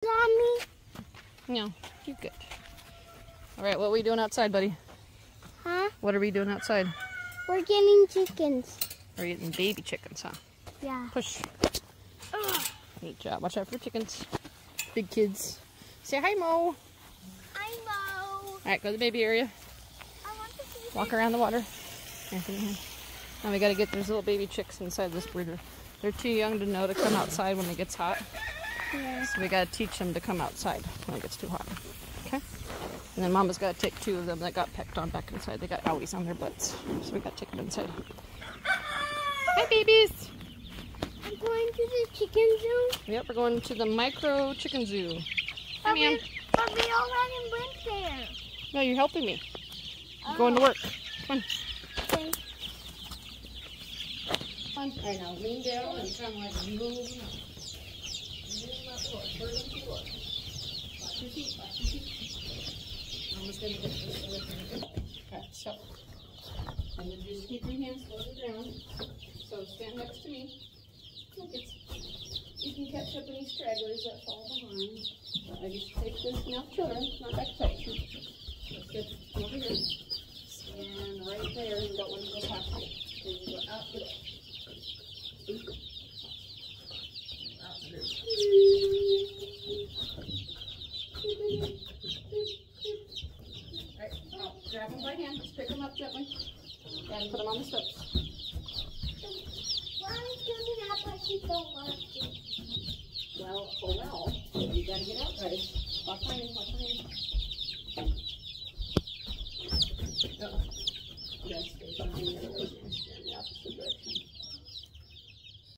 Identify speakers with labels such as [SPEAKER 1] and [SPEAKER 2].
[SPEAKER 1] Mommy?
[SPEAKER 2] No, you're good. All right, what are we doing outside, buddy?
[SPEAKER 1] Huh?
[SPEAKER 2] What are we doing outside?
[SPEAKER 1] We're getting chickens.
[SPEAKER 2] We're getting baby chickens, huh?
[SPEAKER 1] Yeah.
[SPEAKER 2] Push. Good job. Watch out for chickens. Big kids. Say hi, Mo.
[SPEAKER 1] Hi, Mo.
[SPEAKER 2] All right, go to the baby area.
[SPEAKER 1] I want to see
[SPEAKER 2] Walk around the water. Now we got to get those little baby chicks inside this breeder. They're too young to know to come outside when it gets hot.
[SPEAKER 1] Yeah.
[SPEAKER 2] So we got to teach them to come outside when it gets too hot. Okay? And then Mama's got to take 2 of them that got pecked on back inside. They got owies on their butts. So we got to take them inside. Hi, babies.
[SPEAKER 1] I'm going to the chicken zoo.
[SPEAKER 2] Yep, we're going to the micro chicken zoo. Hi, ma'am.
[SPEAKER 1] But we already went there.
[SPEAKER 2] No, you're helping me. I'm going to work. Come on.
[SPEAKER 1] Okay.
[SPEAKER 2] Come on. All right, now lean down and kind of like move them up. Move them up, look. Turn them to look. Watch your feet, watch your feet. Mama's going to get this away from you. All right, so. And then just keep your hands low to the ground. So stand next to me. Look, you can catch up any stragglers that fall behind. I just take this now, children, not back tight. Let's get over here. Stand right there and don't want to go past it. Then you go out the door. Out the door. Alright, now grab them by hand, just pick them up gently. And put them on the steps.
[SPEAKER 1] Why is it up like you don't want?